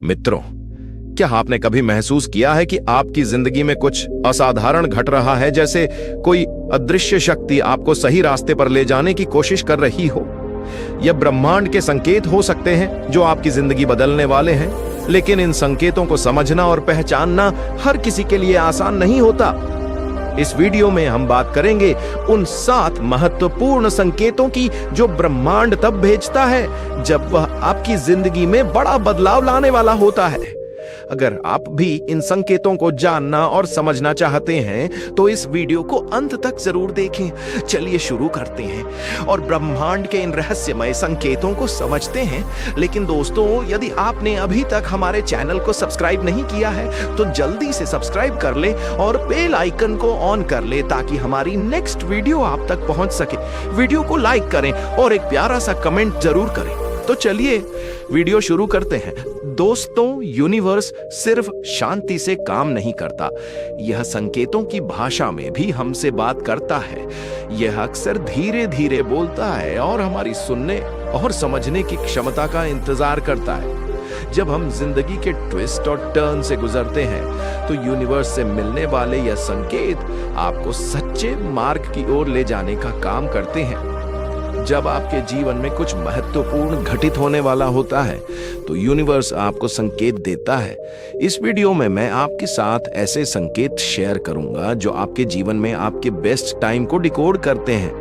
मित्रों, क्या आपने कभी महसूस किया है कि आपकी जिंदगी में कुछ असाधारण घट रहा है, जैसे कोई अदृश्य शक्ति आपको सही रास्ते पर ले जाने की कोशिश कर रही हो? यह ब्रह्मांड के संकेत हो सकते हैं जो आपकी जिंदगी बदलने वाले हैं, लेकिन इन संकेतों को समझना और पहचानना हर किसी के लिए आसान नहीं होता। इस वीडियो में हम बात करेंगे उन 7 महत्वपूर्ण संकेतों की जो ब्रह्मांड तब भेजता है जब वह आपकी जिंदगी में बड़ा बदलाव लाने वाला होता है। अगर आप भी इन संकेतों को जानना और समझना चाहते हैं तो इस वीडियो को अंत तक जरूर देखें। चलिए शुरू करते हैं और ब्रह्मांड के इन रहस्यमय संकेतों को समझते हैं। लेकिन दोस्तों, यदि आपने अभी तक हमारे चैनल को सब्सक्राइब नहीं किया है तो जल्दी से सब्सक्राइब कर ले और बेल आइकन को ऑन कर ले ताकि हमारी नेक्स्ट वीडियो आप तक पहुंच सके। वीडियो को लाइक करें और एक प्यारा सा कमेंट जरूर करें। तो चलिए वीडियो शुरू करते हैं। दोस्तों, यूनिवर्स सिर्फ शांति से काम नहीं करता, यह संकेतों की भाषा में भी हमसे बात करता है। यह अक्सर धीरे धीरे बोलता है और हमारी सुनने और समझने की क्षमता का इंतजार करता है। जब हम जिंदगी के ट्विस्ट और टर्न से गुजरते हैं तो यूनिवर्स से मिलने वाले यह संकेत आपको सच्चे मार्ग की ओर ले जाने का काम करते हैं। जब आपके जीवन में कुछ महत्वपूर्ण घटित होने वाला होता है तो यूनिवर्स आपको संकेत देता है। इस वीडियो में मैं आपके साथ ऐसे संकेत शेयर करूंगा जो आपके जीवन में आपके बेस्ट टाइम को डिकोड करते हैं।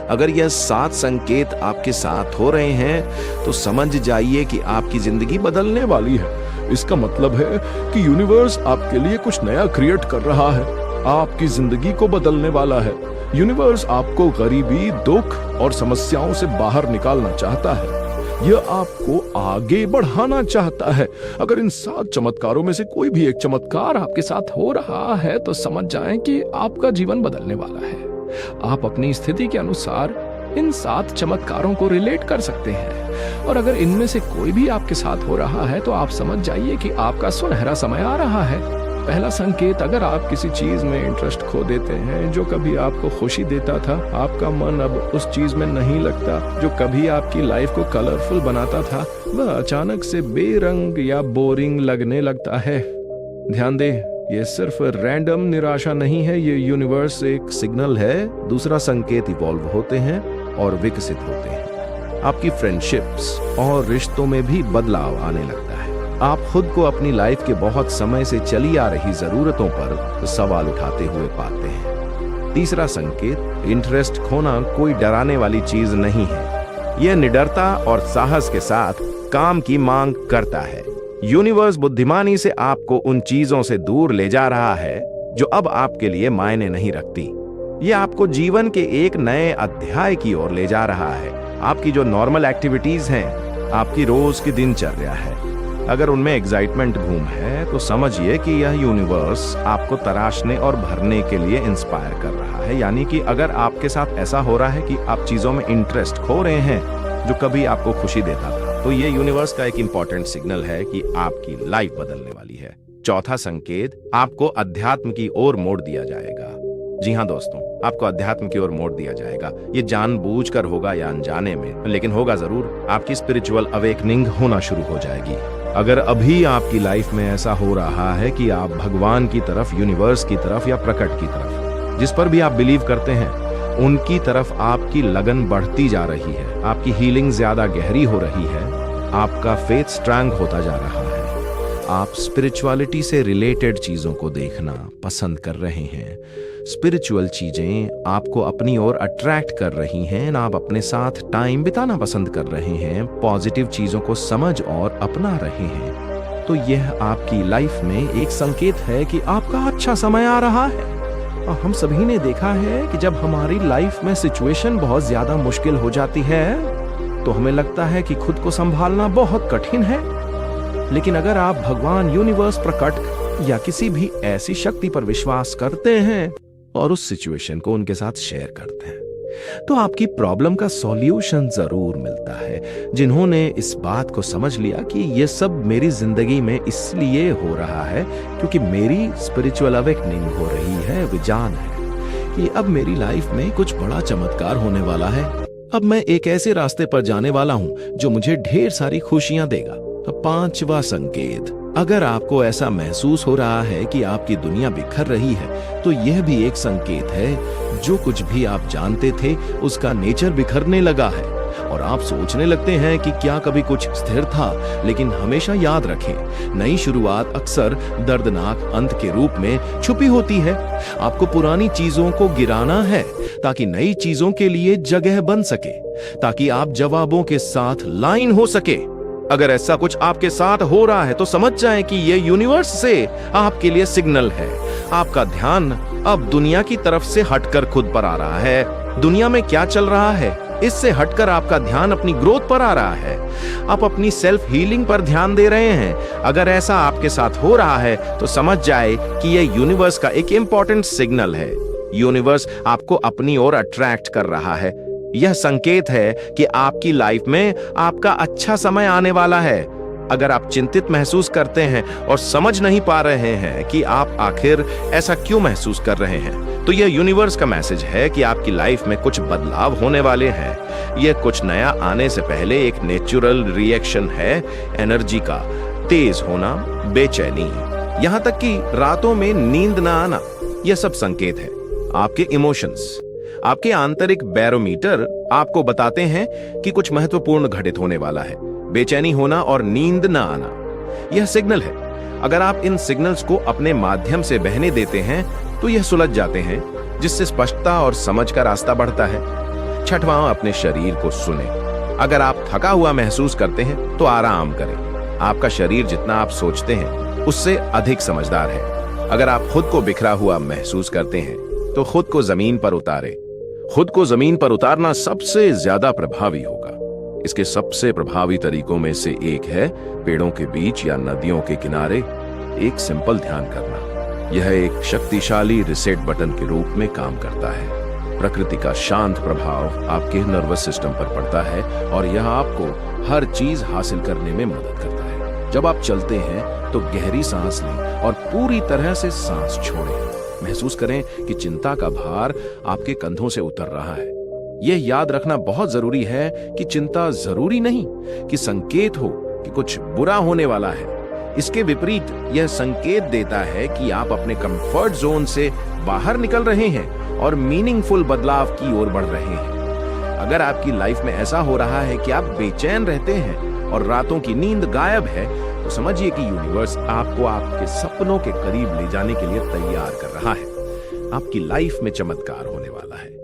अगर यह 7 संकेत आपके साथ हो रहे हैं तो समझ जाइए कि आपकी जिंदगी बदलने वाली है। इसका मतलब है कि यूनिवर्स आपके लिए कुछ नया क्रिएट कर रहा है, आपकी जिंदगी को बदलने वाला है। यूनिवर्स आपको गरीबी, दुख और समस्याओं से बाहर निकालना चाहता है। यह आपको आगे बढ़ाना चाहता है। अगर इन 7 चमत्कारों में से कोई भी एक चमत्कार आपके साथ हो रहा है तो समझ जाएं कि आपका जीवन बदलने वाला है। आप अपनी स्थिति के अनुसार इन 7 चमत्कारों को रिलेट कर सकते हैं और अगर इनमें से कोई भी आपके साथ हो रहा है तो आप समझ जाइए कि आपका सुनहरा समय आ रहा है। पहला संकेत, अगर आप किसी चीज में इंटरेस्ट खो देते हैं जो कभी आपको खुशी देता था, आपका मन अब उस चीज में नहीं लगता जो कभी आपकी लाइफ को कलरफुल बनाता था, वह अचानक से बेरंग या बोरिंग लगने लगता है। ध्यान दें, यह सिर्फ रैंडम निराशा नहीं है, ये यूनिवर्स एक सिग्नल है। दूसरा संकेत, इवॉल्व होते हैं और विकसित होते हैं। आपकी फ्रेंडशिप्स और रिश्तों में भी बदलाव आने लगता है। आप खुद को अपनी लाइफ के बहुत समय से चली आ रही जरूरतों पर सवाल उठाते हुए पाते हैं। तीसरा संकेत, इंटरेस्ट खोना कोई डराने वाली चीज नहीं है। यह निडरता और साहस के साथ काम की मांग करता है। यूनिवर्स बुद्धिमानी से आपको उन चीजों से दूर ले जा रहा है जो अब आपके लिए मायने नहीं रखती। यह आपको जीवन के एक नए अध्याय की ओर ले जा रहा है। आपकी जो नॉर्मल एक्टिविटीज हैं, आपकी रोज की दिनचर्या है, अगर उनमें एक्साइटमेंट घूम है तो समझिए कि यह यूनिवर्स आपको तराशने और भरने के लिए इंस्पायर कर रहा है। यानी कि अगर आपके साथ ऐसा हो रहा है कि आप चीजों में इंटरेस्ट खो रहे हैं जो कभी आपको खुशी देता था, तो ये यूनिवर्स का एक इंपॉर्टेंट सिग्नल है कि आपकी लाइफ बदलने वाली है। चौथा संकेत, आपको अध्यात्म की ओर मोड़ दिया जाएगा। जी हाँ दोस्तों, आपको अध्यात्म की ओर मोड़ दिया जाएगा। ये जानबूझकर होगा या अनजाने में, लेकिन होगा जरूर। आपकी स्पिरिचुअल अवेकनिंग होना शुरू हो जाएगी। अगर अभी आपकी लाइफ में ऐसा हो रहा है कि आप भगवान की तरफ, यूनिवर्स की तरफ या प्रकृति की तरफ, जिस पर भी आप बिलीव करते हैं, उनकी तरफ आपकी लगन बढ़ती जा रही है, आपकी हीलिंग ज्यादा गहरी हो रही है, आपका फेथ स्ट्रांग होता जा रहा है, आप स्पिरिचुअलिटी से रिलेटेड चीजों को देखना पसंद कर रहे हैं, स्पिरिचुअल चीजें आपको अपनी ओर अट्रैक्ट कर रही हैं, आप अपने साथ टाइम बिताना पसंद कर रहे हैं, पॉजिटिव चीजों को समझ और अपना रहे हैं, तो यह आपकी लाइफ में एक संकेत है कि आपका अच्छा समय आ रहा है। और हम सभी ने देखा है कि जब हमारी लाइफ में सिचुएशन बहुत ज्यादा मुश्किल हो जाती है तो हमें लगता है कि खुद को संभालना बहुत कठिन है। लेकिन अगर आप भगवान, यूनिवर्स, प्रकृति या किसी भी ऐसी शक्ति पर विश्वास करते हैं और उस सिचुएशन को उनके साथ शेयर करते हैं तो आपकी प्रॉब्लम का सॉल्यूशन जरूर मिलता है। जिन्होंने इस बात को समझ लिया कि ये सब मेरी जिंदगी में इसलिए हो रहा है क्योंकि मेरी स्पिरिचुअल अवेकनिंग हो रही है, वे जान है कि अब मेरी लाइफ में कुछ बड़ा चमत्कार होने वाला है। अब मैं एक ऐसे रास्ते पर जाने वाला हूं जो मुझे ढेर सारी खुशियां देगा। पांचवा संकेत, अगर आपको ऐसा महसूस हो रहा है कि आपकी दुनिया बिखर रही है, तो यह भी एक संकेत है जो कुछ भी आप जानते थे उसका नेचर बिखरने लगा है और आप सोचने लगते हैं कि क्या कभी कुछ स्थिर था। लेकिन हमेशा याद रखें, नई शुरुआत अक्सर दर्दनाक अंत के रूप में छुपी होती है। आपको पुरानी चीजों को गिराना है ताकि नई चीजों के लिए जगह बन सके, ताकि आप जवाबों के साथ लाइन हो सके। अगर ऐसा कुछ आपके साथ हो रहा है तो समझ जाएं कि यह यूनिवर्स से आपके लिए सिग्नल है। आपका ध्यान अब दुनिया की तरफ से हटकर खुद पर आ रहा है। दुनिया में क्या चल रहा है, इससे हटकर आपका ध्यान अपनी ग्रोथ पर आ रहा है। आप अपनी सेल्फ हीलिंग पर ध्यान दे रहे हैं। अगर ऐसा आपके साथ हो रहा है तो समझ जाए कि यह यूनिवर्स का एक इंपॉर्टेंट सिग्नल है। यूनिवर्स आपको अपनी ओर अट्रैक्ट कर रहा है। यह संकेत है कि आपकी लाइफ में आपका अच्छा समय आने वाला है। अगर आप चिंतित महसूस करते हैं और समझ नहीं पा रहे हैं कि आप आखिर ऐसा क्यों महसूस कर रहे हैं, तो यह यूनिवर्स का मैसेज है कि आपकी लाइफ में कुछ बदलाव होने वाले हैं। यह कुछ नया आने से पहले एक नेचुरल रिएक्शन है। एनर्जी का तेज होना, बेचैनी, यहां तक कि रातों में नींद ना आना, यह सब संकेत है। आपके इमोशंस, आपके आंतरिक बैरोमीटर आपको बताते हैं कि कुछ महत्वपूर्ण घटित होने वाला है। बेचैनी होना और नींद न आना, यह सिग्नल है। अगर आप इन सिग्नल्स को अपने माध्यम से बहने देते हैं तो यह सुलझ जाते हैं, जिससे स्पष्टता और समझ का रास्ता बढ़ता है। छठवां, अपने शरीर को सुने। अगर आप थका हुआ महसूस करते हैं तो आराम करें। आपका शरीर जितना आप सोचते हैं उससे अधिक समझदार है। अगर आप खुद को बिखरा हुआ महसूस करते हैं तो खुद को जमीन पर उतारें। खुद को जमीन पर उतारना सबसे ज्यादा प्रभावी होगा। इसके सबसे प्रभावी तरीकों में से एक है पेड़ों के बीच या नदियों के किनारे एक सिंपल ध्यान करना। यह एक शक्तिशाली रिसेट बटन के रूप में काम करता है। प्रकृति का शांत प्रभाव आपके नर्वस सिस्टम पर पड़ता है और यह आपको हर चीज हासिल करने में मदद करता है। जब आप चलते हैं तो गहरी सांस लें और पूरी तरह से सांस छोड़ें। महसूस करें कि चिंता का भार आपके कंधों से उतर रहा है। यह याद रखना बहुत जरूरी है कि चिंता जरूरी नहीं कि संकेत हो कि कुछ बुरा होने वाला है। इसके विपरीत यह संकेत देता है कि आप अपने कंफर्ट जोन से बाहर निकल रहे हैं और मीनिंगफुल बदलाव की ओर बढ़ रहे हैं। अगर आपकी लाइफ में ऐसा हो रहा है कि आप बेचैन रहते हैं और रातों की नींद गायब है, तो समझिए कि यूनिवर्स आपको आपके सपनों के करीब ले जाने के लिए तैयार कर रहा है। आपकी लाइफ में चमत्कार होने वाला है।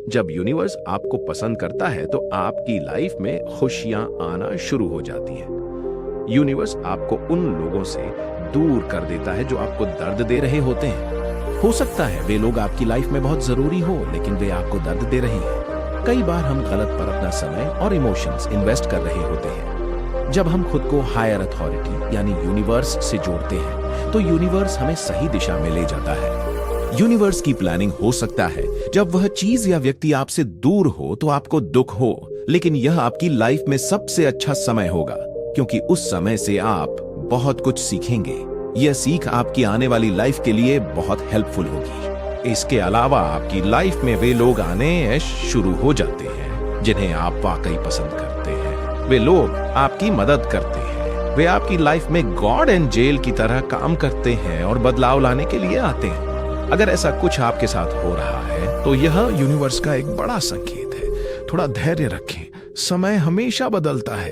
जब यूनिवर्स आपको पसंद करता है तो आपकी लाइफ में खुशियां आना शुरू हो जाती हैं। यूनिवर्स आपको उन लोगों से दूर कर देता है जो आपको दर्द दे रहे होते हैं। हो सकता है वे लोग आपकी लाइफ में बहुत जरूरी हो, लेकिन वे आपको दर्द दे रहे हैं। कई बार हम गलत पर अपना समय और इमोशंस इन्वेस्ट कर रहे होते हैं। जब हम खुद को हायर अथॉरिटी यानी यूनिवर्स से जोड़ते हैं तो यूनिवर्स हमें सही दिशा में ले जाता है। यूनिवर्स की प्लानिंग हो सकता है जब वह चीज या व्यक्ति आपसे दूर हो तो आपको दुख हो, लेकिन यह आपकी लाइफ में सबसे अच्छा समय होगा क्योंकि उस समय से आप बहुत कुछ सीखेंगे। यह सीख आपकी आने वाली लाइफ के लिए बहुत हेल्पफुल होगी। इसके अलावा आपकी लाइफ में वे लोग आने शुरू हो जाते हैं जिन्हें आप वाकई पसंद करते हैं। वे लोग आपकी मदद करते हैं। वे आपकी लाइफ में गॉड एंजेल की तरह काम करते हैं और बदलाव लाने के लिए आते हैं। अगर ऐसा कुछ आपके साथ हो रहा है तो यह यूनिवर्स का एक बड़ा संकेत है। थोड़ा धैर्य रखें, समय हमेशा बदलता है।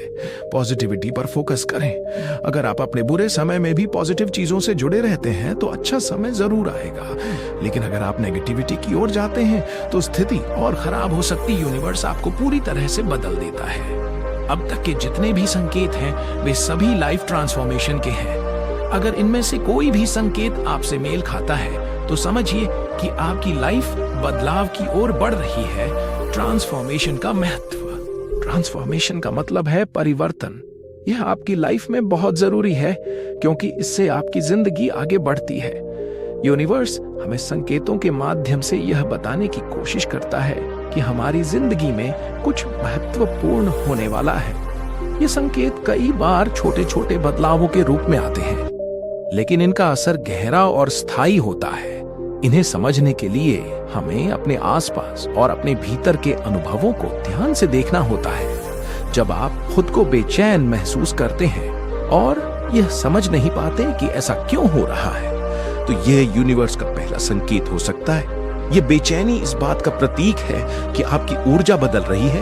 पॉजिटिविटी पर फोकस करें। अगर आप अपने बुरे समय में भी पॉजिटिव चीजों से जुड़े रहते हैं तो अच्छा समय जरूर आएगा, लेकिन अगर आप नेगेटिविटी की ओर जाते हैं तो स्थिति और खराब हो सकती। यूनिवर्स आपको पूरी तरह से बदल देता है। अब तक के जितने भी संकेत हैं वे सभी लाइफ ट्रांसफॉर्मेशन के हैं। अगर इनमें से कोई भी संकेत आपसे मेल खाता है तो समझिए कि आपकी लाइफ बदलाव की ओर बढ़ रही है। ट्रांसफॉर्मेशन का महत्व, ट्रांसफॉर्मेशन का मतलब है परिवर्तन। यह आपकी लाइफ में बहुत जरूरी है क्योंकि इससे आपकी जिंदगी आगे बढ़ती है। यूनिवर्स हमें संकेतों के माध्यम से यह बताने की कोशिश करता है कि हमारी जिंदगी में कुछ महत्वपूर्ण होने वाला है। ये संकेत कई बार छोटे छोटे बदलावों के रूप में आते हैं, लेकिन इनका असर गहरा और स्थायी होता है। इन्हें समझने के लिए हमें अपने आसपास और अपने भीतर के अनुभवों को ध्यान से देखना होता है। जब आप खुद को बेचैन महसूस करते हैं और यह समझ नहीं पाते कि ऐसा क्यों हो रहा है, तो यह यूनिवर्स का पहला संकेत हो सकता है। यह बेचैनी इस बात का प्रतीक है कि आपकी ऊर्जा बदल रही है।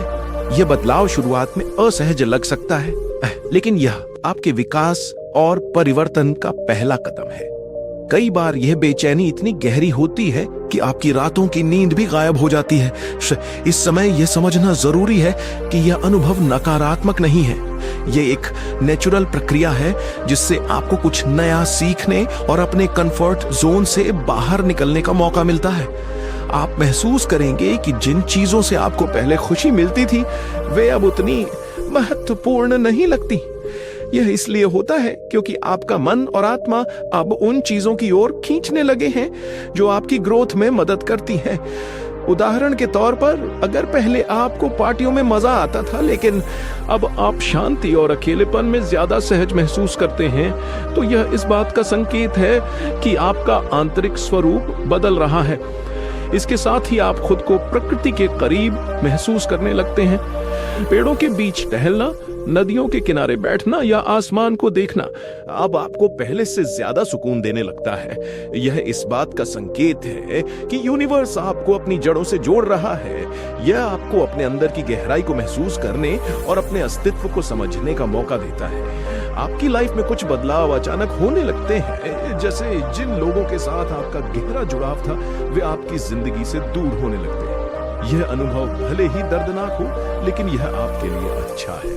यह बदलाव शुरुआत में असहज लग सकता है, लेकिन यह आपके विकास और परिवर्तन का पहला कदम है। कई बार यह बेचैनी इतनी गहरी होती है कि आपकी रातों की नींद भी गायब हो जाती है। इस समय यह समझना जरूरी है कि यह अनुभव नकारात्मक नहीं है। यह एक नेचुरल प्रक्रिया है जिससे आपको कुछ नया सीखने और अपने कंफर्ट जोन से बाहर निकलने का मौका मिलता है। आप महसूस करेंगे कि जिन चीजों से आपको पहले खुशी मिलती थी वे अब उतनी महत्वपूर्ण नहीं लगती। यह इसलिए होता है क्योंकि आपका मन और आत्मा अब उन चीजों की ओर खींचने लगे हैं जो आपकी ग्रोथ में मदद करती हैं। उदाहरण के तौर पर, अगर पहले आपको पार्टियों में मजा आता था लेकिन अब आप शांति और अकेलेपन में ज्यादा सहज महसूस करते हैं, तो यह इस बात का संकेत है कि आपका आंतरिक स्वरूप बदल रहा है। इसके साथ ही आप खुद को प्रकृति के करीब महसूस करने लगते हैं। पेड़ों के बीच टहलना, नदियों के किनारे बैठना या आसमान को देखना अब आपको पहले से ज्यादा सुकून देने लगता है। यह इस बात का संकेत है कि यूनिवर्स आपको अपनी जड़ों से जोड़ रहा है। यह आपको अपने अंदर की गहराई को महसूस करने और अपने अस्तित्व को समझने का मौका देता है। आपकी लाइफ में कुछ बदलाव अचानक होने लगते हैं, जैसे जिन लोगों के साथ आपका गहरा जुड़ाव था वे आपकी जिंदगी से दूर होने लगते हैं। यह अनुभव भले ही दर्दनाक हो, लेकिन यह आपके लिए अच्छा है।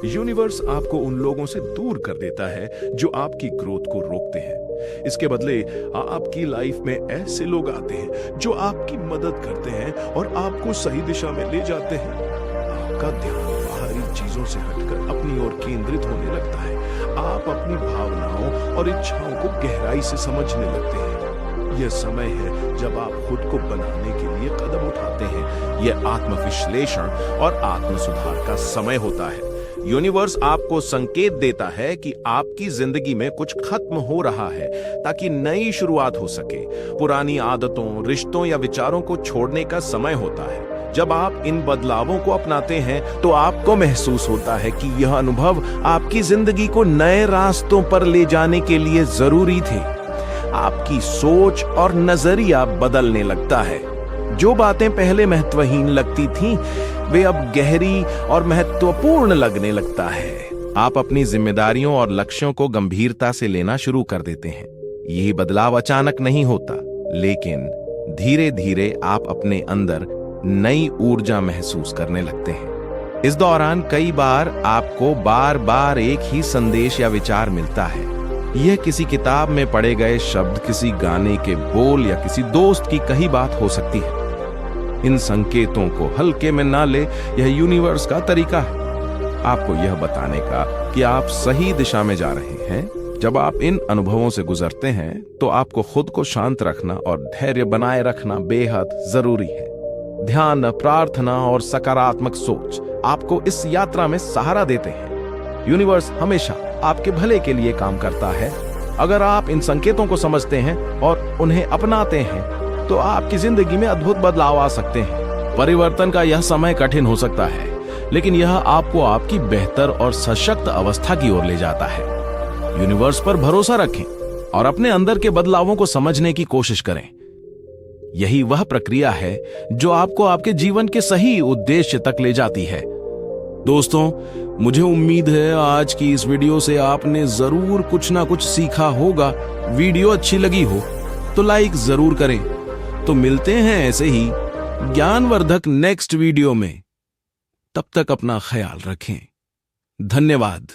यूनिवर्स आपको उन लोगों से दूर कर देता है जो आपकी ग्रोथ को रोकते हैं। इसके बदले आपकी लाइफ में ऐसे लोग आते हैं जो आपकी मदद करते हैं और आपको सही दिशा में ले जाते हैं। आपका ध्यान बाहरी चीजों से हटकर अपनी ओर केंद्रित होने लगता है। आप अपनी भावनाओं और इच्छाओं को गहराई से समझने लगते हैं। यह समय है जब आप खुद को बनाने के लिए कदम उठाते हैं। यह आत्मविश्लेषण और आत्म सुधार का समय होता है। यूनिवर्स आपको संकेत देता है कि आपकी जिंदगी में कुछ खत्म हो रहा है ताकि नई शुरुआत हो सके। पुरानी आदतों, रिश्तों या विचारों को छोड़ने का समय होता है। जब आप इन बदलावों को अपनाते हैं तो आपको महसूस होता है कि यह अनुभव आपकी जिंदगी को नए रास्तों पर ले जाने के लिए जरूरी थे। आपकी सोच और नजरिया बदलने लगता है। जो बातें पहले महत्वहीन लगती थीं, वे अब गहरी और महत्वपूर्ण लगने लगता है। आप अपनी जिम्मेदारियों और लक्ष्यों को गंभीरता से लेना शुरू कर देते हैं। यही बदलाव अचानक नहीं होता, लेकिन धीरे धीरे आप अपने अंदर नई ऊर्जा महसूस करने लगते हैं। इस दौरान कई बार आपको बार बार एक ही संदेश या विचार मिलता है। यह किसी किताब में पढ़े गए शब्द, किसी गाने के बोल या किसी दोस्त की कही बात हो सकती है। इन संकेतों को हल्के में ना ले, यह यूनिवर्स का तरीका है आपको यह बताने का कि आप सही दिशा में जा रहे हैं। जब आप इन अनुभवों से गुजरते हैं तो आपको खुद को शांत रखना और धैर्य बनाए रखना बेहद जरूरी है। ध्यान, प्रार्थना और सकारात्मक सोच आपको इस यात्रा में सहारा देते हैं। यूनिवर्स हमेशा आपके भले के लिए काम करता है। अगर आप इन संकेतों को समझते हैं और उन्हें अपनाते हैं तो आपकी जिंदगी में अद्भुत बदलाव आ सकते हैं। परिवर्तन का यह समय कठिन हो सकता है, लेकिन यह आपको आपकी बेहतर और सशक्त अवस्था की ओर ले जाता है। यूनिवर्स पर भरोसा रखें और अपने अंदर के बदलावों को समझने की कोशिश करें। यही वह प्रक्रिया है जो आपको आपके जीवन के सही उद्देश्य तक ले जाती है। दोस्तों, मुझे उम्मीद है आज की इस वीडियो से आपने जरूर कुछ ना कुछ सीखा होगा। वीडियो अच्छी लगी हो तो लाइक जरूर करें। तो मिलते हैं ऐसे ही ज्ञानवर्धक नेक्स्ट वीडियो में। तब तक अपना ख्याल रखें। धन्यवाद।